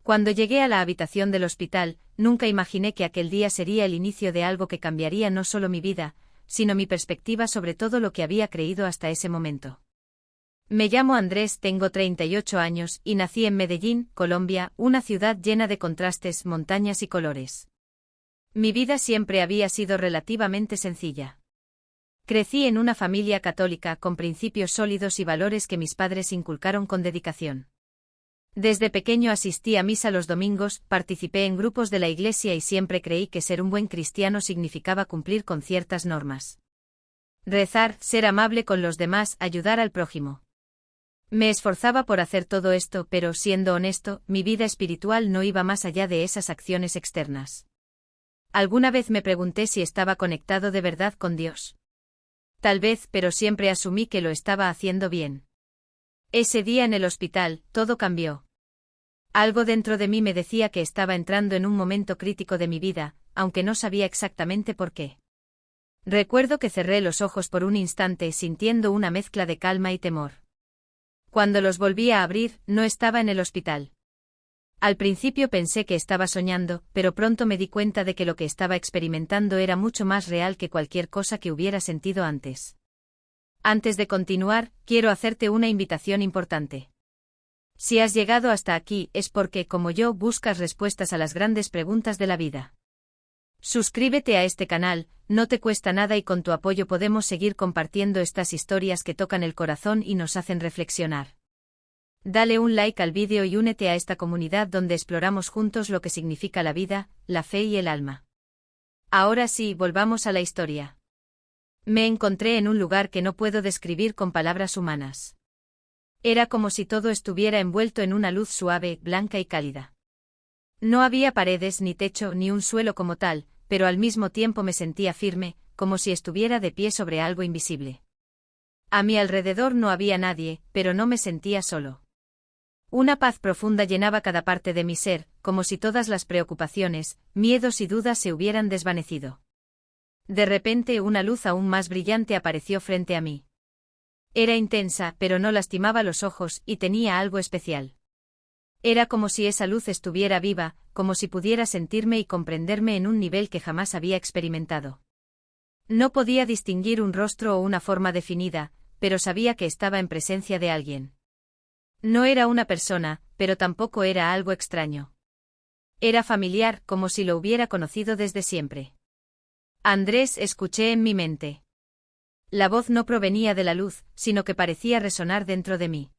Cuando llegué a la habitación del hospital, nunca imaginé que aquel día sería el inicio de algo que cambiaría no solo mi vida, sino mi perspectiva sobre todo lo que había creído hasta ese momento. Me llamo Andrés, tengo 38 años, y nací en Medellín, Colombia, una ciudad llena de contrastes, montañas y colores. Mi vida siempre había sido relativamente sencilla. Crecí en una familia católica con principios sólidos y valores que mis padres inculcaron con dedicación. Desde pequeño asistí a misa los domingos, participé en grupos de la iglesia y siempre creí que ser un buen cristiano significaba cumplir con ciertas normas. Rezar, ser amable con los demás, ayudar al prójimo. Me esforzaba por hacer todo esto, pero, siendo honesto, mi vida espiritual no iba más allá de esas acciones externas. Alguna vez me pregunté si estaba conectado de verdad con Dios. Tal vez, pero siempre asumí que lo estaba haciendo bien. Ese día en el hospital, todo cambió. Algo dentro de mí me decía que estaba entrando en un momento crítico de mi vida, aunque no sabía exactamente por qué. Recuerdo que cerré los ojos por un instante sintiendo una mezcla de calma y temor. Cuando los volví a abrir, no estaba en el hospital. Al principio pensé que estaba soñando, pero pronto me di cuenta de que lo que estaba experimentando era mucho más real que cualquier cosa que hubiera sentido antes. Antes de continuar, quiero hacerte una invitación importante. Si has llegado hasta aquí es porque, como yo, buscas respuestas a las grandes preguntas de la vida. Suscríbete a este canal, no te cuesta nada y con tu apoyo podemos seguir compartiendo estas historias que tocan el corazón y nos hacen reflexionar. Dale un like al vídeo y únete a esta comunidad donde exploramos juntos lo que significa la vida, la fe y el alma. Ahora sí, volvamos a la historia. Me encontré en un lugar que no puedo describir con palabras humanas. Era como si todo estuviera envuelto en una luz suave, blanca y cálida. No había paredes ni techo ni un suelo como tal, pero al mismo tiempo me sentía firme, como si estuviera de pie sobre algo invisible. A mi alrededor no había nadie, pero no me sentía solo. Una paz profunda llenaba cada parte de mi ser, como si todas las preocupaciones, miedos y dudas se hubieran desvanecido. De repente una luz aún más brillante apareció frente a mí. Era intensa, pero no lastimaba los ojos, y tenía algo especial. Era como si esa luz estuviera viva, como si pudiera sentirme y comprenderme en un nivel que jamás había experimentado. No podía distinguir un rostro o una forma definida, pero sabía que estaba en presencia de alguien. No era una persona, pero tampoco era algo extraño. Era familiar, como si lo hubiera conocido desde siempre. Andrés, escuché en mi mente. La voz no provenía de la luz, sino que parecía resonar dentro de mí.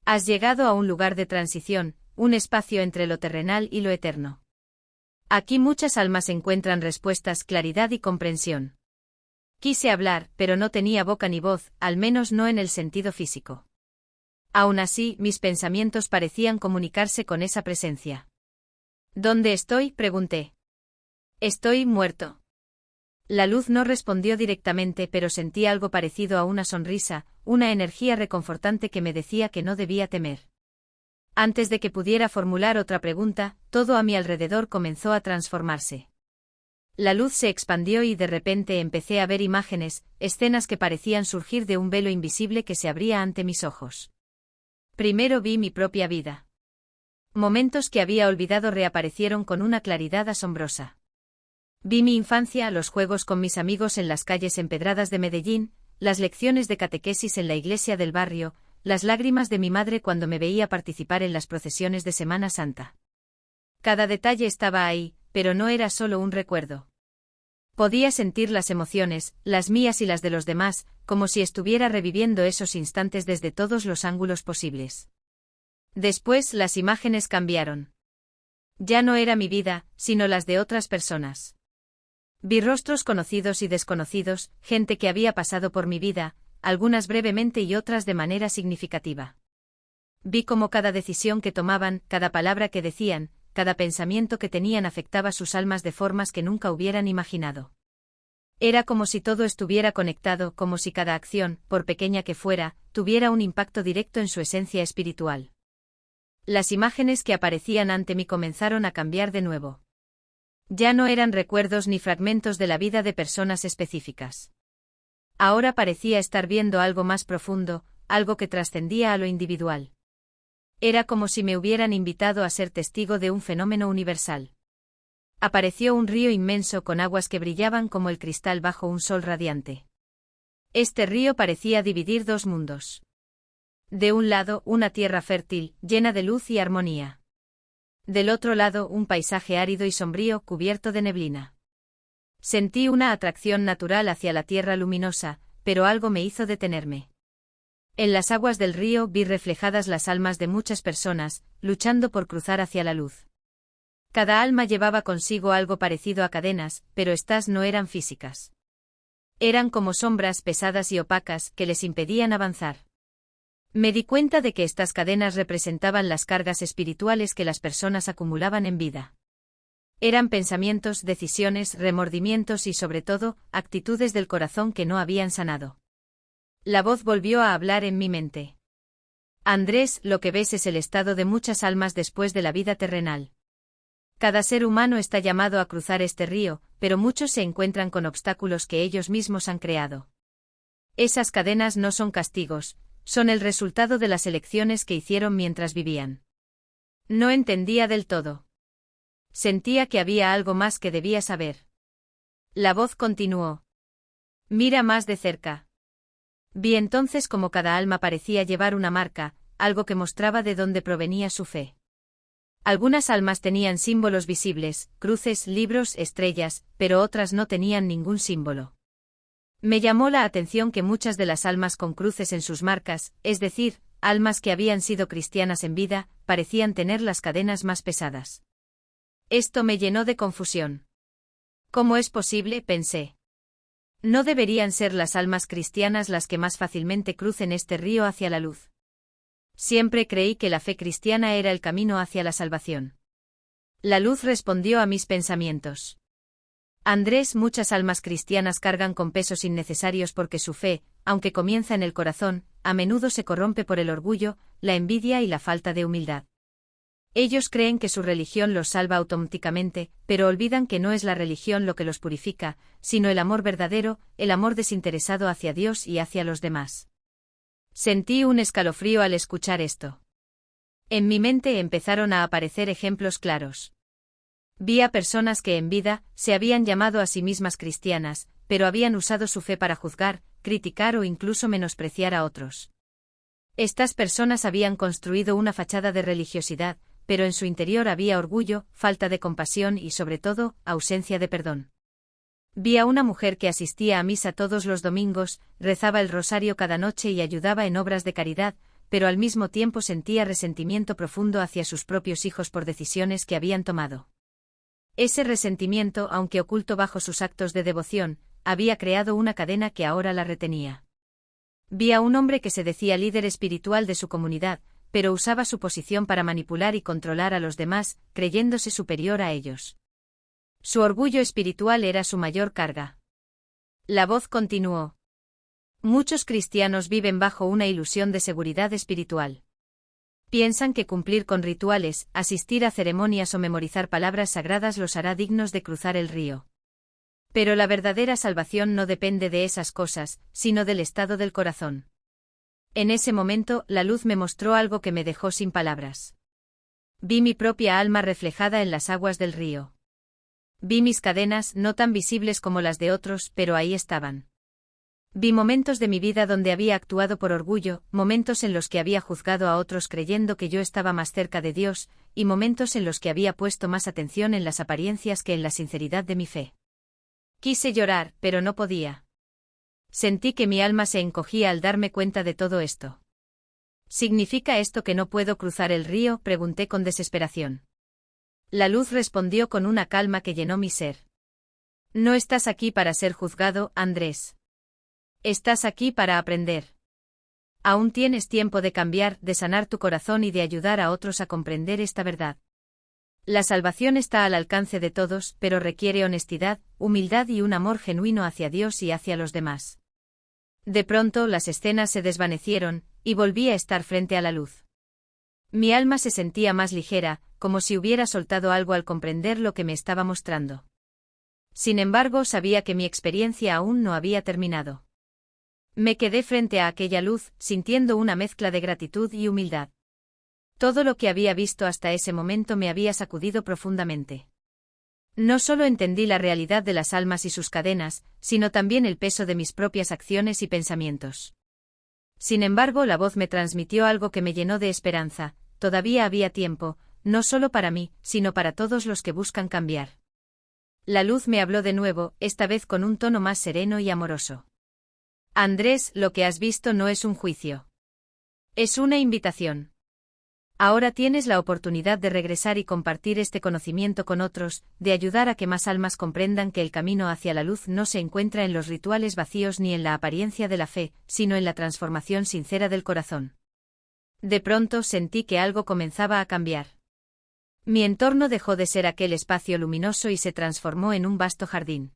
Has llegado a un lugar de transición, un espacio entre lo terrenal y lo eterno. Aquí muchas almas encuentran respuestas, claridad y comprensión. Quise hablar, pero no tenía boca ni voz, al menos no en el sentido físico. Aún así, mis pensamientos parecían comunicarse con esa presencia. ¿Dónde estoy?, pregunté. Estoy muerto. La luz no respondió directamente, pero sentí algo parecido a una sonrisa, una energía reconfortante que me decía que no debía temer. Antes de que pudiera formular otra pregunta, todo a mi alrededor comenzó a transformarse. La luz se expandió y de repente empecé a ver imágenes, escenas que parecían surgir de un velo invisible que se abría ante mis ojos. Primero vi mi propia vida. Momentos que había olvidado reaparecieron con una claridad asombrosa. Vi mi infancia, los juegos con mis amigos en las calles empedradas de Medellín, las lecciones de catequesis en la iglesia del barrio, las lágrimas de mi madre cuando me veía participar en las procesiones de Semana Santa. Cada detalle estaba ahí, pero no era solo un recuerdo. Podía sentir las emociones, las mías y las de los demás, como si estuviera reviviendo esos instantes desde todos los ángulos posibles. Después las imágenes cambiaron. Ya no era mi vida, sino las de otras personas. Vi rostros conocidos y desconocidos, gente que había pasado por mi vida, algunas brevemente y otras de manera significativa. Vi cómo cada decisión que tomaban, cada palabra que decían, cada pensamiento que tenían afectaba sus almas de formas que nunca hubieran imaginado. Era como si todo estuviera conectado, como si cada acción, por pequeña que fuera, tuviera un impacto directo en su esencia espiritual. Las imágenes que aparecían ante mí comenzaron a cambiar de nuevo. Ya no eran recuerdos ni fragmentos de la vida de personas específicas. Ahora parecía estar viendo algo más profundo, algo que trascendía a lo individual. Era como si me hubieran invitado a ser testigo de un fenómeno universal. Apareció un río inmenso con aguas que brillaban como el cristal bajo un sol radiante. Este río parecía dividir dos mundos. De un lado, una tierra fértil, llena de luz y armonía. Del otro lado, un paisaje árido y sombrío cubierto de neblina. Sentí una atracción natural hacia la tierra luminosa, pero algo me hizo detenerme. En las aguas del río vi reflejadas las almas de muchas personas, luchando por cruzar hacia la luz. Cada alma llevaba consigo algo parecido a cadenas, pero estas no eran físicas. Eran como sombras pesadas y opacas que les impedían avanzar. Me di cuenta de que estas cadenas representaban las cargas espirituales que las personas acumulaban en vida. Eran pensamientos, decisiones, remordimientos y sobre todo, actitudes del corazón que no habían sanado. La voz volvió a hablar en mi mente. Andrés, lo que ves es el estado de muchas almas después de la vida terrenal. Cada ser humano está llamado a cruzar este río, pero muchos se encuentran con obstáculos que ellos mismos han creado. Esas cadenas no son castigos, son el resultado de las elecciones que hicieron mientras vivían. No entendía del todo. Sentía que había algo más que debía saber. La voz continuó. Mira más de cerca. Vi entonces cómo cada alma parecía llevar una marca, algo que mostraba de dónde provenía su fe. Algunas almas tenían símbolos visibles, cruces, libros, estrellas, pero otras no tenían ningún símbolo. Me llamó la atención que muchas de las almas con cruces en sus marcas, es decir, almas que habían sido cristianas en vida, parecían tener las cadenas más pesadas. Esto me llenó de confusión. ¿Cómo es posible?, pensé. ¿No deberían ser las almas cristianas las que más fácilmente crucen este río hacia la luz? Siempre creí que la fe cristiana era el camino hacia la salvación. La luz respondió a mis pensamientos. Andrés, muchas almas cristianas cargan con pesos innecesarios porque su fe, aunque comienza en el corazón, a menudo se corrompe por el orgullo, la envidia y la falta de humildad. Ellos creen que su religión los salva automáticamente, pero olvidan que no es la religión lo que los purifica, sino el amor verdadero, el amor desinteresado hacia Dios y hacia los demás. Sentí un escalofrío al escuchar esto. En mi mente empezaron a aparecer ejemplos claros. Vi a personas que en vida se habían llamado a sí mismas cristianas, pero habían usado su fe para juzgar, criticar o incluso menospreciar a otros. Estas personas habían construido una fachada de religiosidad, pero en su interior había orgullo, falta de compasión y sobre todo, ausencia de perdón. Vi a una mujer que asistía a misa todos los domingos, rezaba el rosario cada noche y ayudaba en obras de caridad, pero al mismo tiempo sentía resentimiento profundo hacia sus propios hijos por decisiones que habían tomado. Ese resentimiento, aunque oculto bajo sus actos de devoción, había creado una cadena que ahora la retenía. Vi a un hombre que se decía líder espiritual de su comunidad, pero usaba su posición para manipular y controlar a los demás, creyéndose superior a ellos. Su orgullo espiritual era su mayor carga. La voz continuó. Muchos cristianos viven bajo una ilusión de seguridad espiritual. Piensan que cumplir con rituales, asistir a ceremonias o memorizar palabras sagradas los hará dignos de cruzar el río. Pero la verdadera salvación no depende de esas cosas, sino del estado del corazón. En ese momento, la luz me mostró algo que me dejó sin palabras. Vi mi propia alma reflejada en las aguas del río. Vi mis cadenas, no tan visibles como las de otros, pero ahí estaban. Vi momentos de mi vida donde había actuado por orgullo, momentos en los que había juzgado a otros creyendo que yo estaba más cerca de Dios, y momentos en los que había puesto más atención en las apariencias que en la sinceridad de mi fe. Quise llorar, pero no podía. Sentí que mi alma se encogía al darme cuenta de todo esto. ¿Significa esto que no puedo cruzar el río?, pregunté con desesperación. La luz respondió con una calma que llenó mi ser. No estás aquí para ser juzgado, Andrés. Estás aquí para aprender. Aún tienes tiempo de cambiar, de sanar tu corazón y de ayudar a otros a comprender esta verdad. La salvación está al alcance de todos, pero requiere honestidad, humildad y un amor genuino hacia Dios y hacia los demás. De pronto las escenas se desvanecieron, y volví a estar frente a la luz. Mi alma se sentía más ligera, como si hubiera soltado algo al comprender lo que me estaba mostrando. Sin embargo, sabía que mi experiencia aún no había terminado. Me quedé frente a aquella luz, sintiendo una mezcla de gratitud y humildad. Todo lo que había visto hasta ese momento me había sacudido profundamente. No solo entendí la realidad de las almas y sus cadenas, sino también el peso de mis propias acciones y pensamientos. Sin embargo, la voz me transmitió algo que me llenó de esperanza: todavía había tiempo, no solo para mí, sino para todos los que buscan cambiar. La luz me habló de nuevo, esta vez con un tono más sereno y amoroso. Andrés, lo que has visto no es un juicio. Es una invitación. Ahora tienes la oportunidad de regresar y compartir este conocimiento con otros, de ayudar a que más almas comprendan que el camino hacia la luz no se encuentra en los rituales vacíos ni en la apariencia de la fe, sino en la transformación sincera del corazón. De pronto sentí que algo comenzaba a cambiar. Mi entorno dejó de ser aquel espacio luminoso y se transformó en un vasto jardín.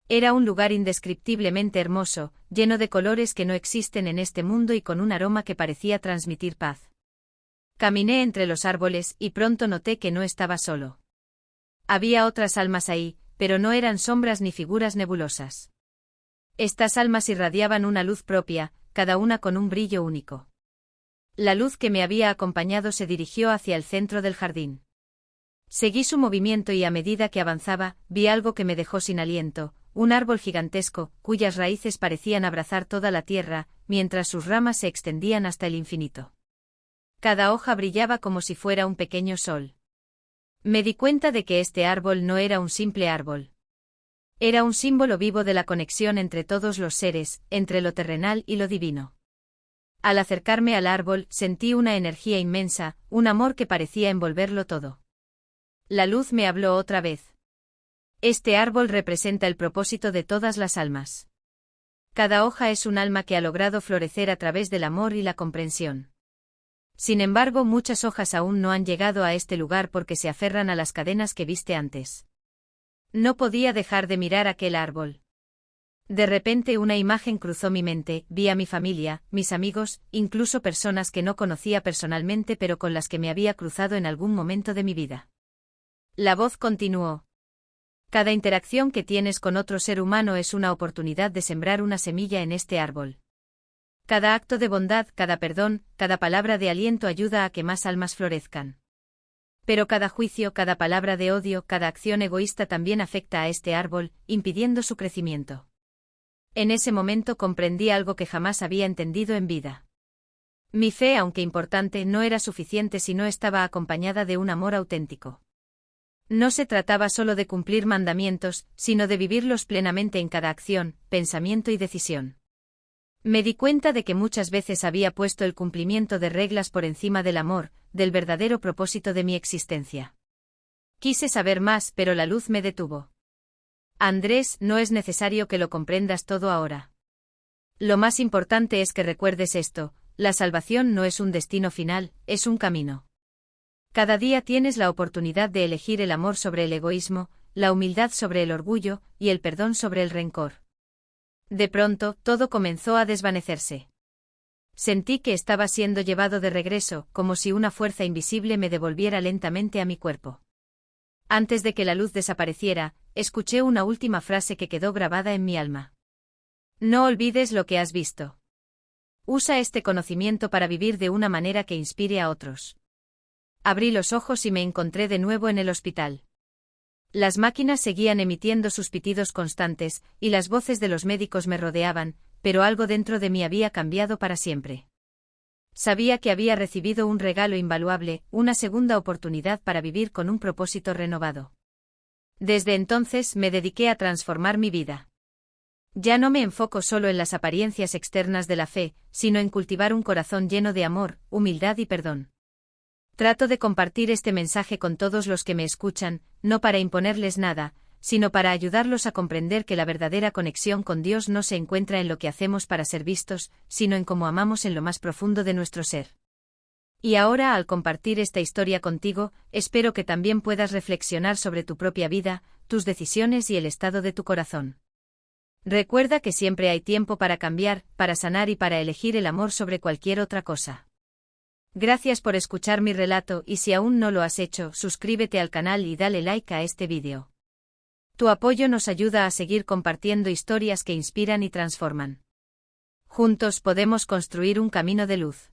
Era un lugar indescriptiblemente hermoso, lleno de colores que no existen en este mundo y con un aroma que parecía transmitir paz. Caminé entre los árboles y pronto noté que no estaba solo. Había otras almas ahí, pero no eran sombras ni figuras nebulosas. Estas almas irradiaban una luz propia, cada una con un brillo único. La luz que me había acompañado se dirigió hacia el centro del jardín. Seguí su movimiento y a medida que avanzaba, vi algo que me dejó sin aliento: un árbol gigantesco, cuyas raíces parecían abrazar toda la tierra, mientras sus ramas se extendían hasta el infinito. Cada hoja brillaba como si fuera un pequeño sol. Me di cuenta de que este árbol no era un simple árbol. Era un símbolo vivo de la conexión entre todos los seres, entre lo terrenal y lo divino. Al acercarme al árbol, sentí una energía inmensa, un amor que parecía envolverlo todo. La luz me habló otra vez. Este árbol representa el propósito de todas las almas. Cada hoja es un alma que ha logrado florecer a través del amor y la comprensión. Sin embargo, muchas hojas aún no han llegado a este lugar porque se aferran a las cadenas que viste antes. No podía dejar de mirar aquel árbol. De repente una imagen cruzó mi mente: vi a mi familia, mis amigos, incluso personas que no conocía personalmente pero con las que me había cruzado en algún momento de mi vida. La voz continuó. Cada interacción que tienes con otro ser humano es una oportunidad de sembrar una semilla en este árbol. Cada acto de bondad, cada perdón, cada palabra de aliento ayuda a que más almas florezcan. Pero cada juicio, cada palabra de odio, cada acción egoísta también afecta a este árbol, impidiendo su crecimiento. En ese momento comprendí algo que jamás había entendido en vida. Mi fe, aunque importante, no era suficiente si no estaba acompañada de un amor auténtico. No se trataba solo de cumplir mandamientos, sino de vivirlos plenamente en cada acción, pensamiento y decisión. Me di cuenta de que muchas veces había puesto el cumplimiento de reglas por encima del amor, del verdadero propósito de mi existencia. Quise saber más, pero la luz me detuvo. Andrés, no es necesario que lo comprendas todo ahora. Lo más importante es que recuerdes esto: la salvación no es un destino final, es un camino. Cada día tienes la oportunidad de elegir el amor sobre el egoísmo, la humildad sobre el orgullo, y el perdón sobre el rencor. De pronto, todo comenzó a desvanecerse. Sentí que estaba siendo llevado de regreso, como si una fuerza invisible me devolviera lentamente a mi cuerpo. Antes de que la luz desapareciera, escuché una última frase que quedó grabada en mi alma. No olvides lo que has visto. Usa este conocimiento para vivir de una manera que inspire a otros. Abrí los ojos y me encontré de nuevo en el hospital. Las máquinas seguían emitiendo sus pitidos constantes, y las voces de los médicos me rodeaban, pero algo dentro de mí había cambiado para siempre. Sabía que había recibido un regalo invaluable, una segunda oportunidad para vivir con un propósito renovado. Desde entonces me dediqué a transformar mi vida. Ya no me enfoco solo en las apariencias externas de la fe, sino en cultivar un corazón lleno de amor, humildad y perdón. Trato de compartir este mensaje con todos los que me escuchan, no para imponerles nada, sino para ayudarlos a comprender que la verdadera conexión con Dios no se encuentra en lo que hacemos para ser vistos, sino en cómo amamos en lo más profundo de nuestro ser. Y ahora, al compartir esta historia contigo, espero que también puedas reflexionar sobre tu propia vida, tus decisiones y el estado de tu corazón. Recuerda que siempre hay tiempo para cambiar, para sanar y para elegir el amor sobre cualquier otra cosa. Gracias por escuchar mi relato y si aún no lo has hecho, suscríbete al canal y dale like a este vídeo. Tu apoyo nos ayuda a seguir compartiendo historias que inspiran y transforman. Juntos podemos construir un camino de luz.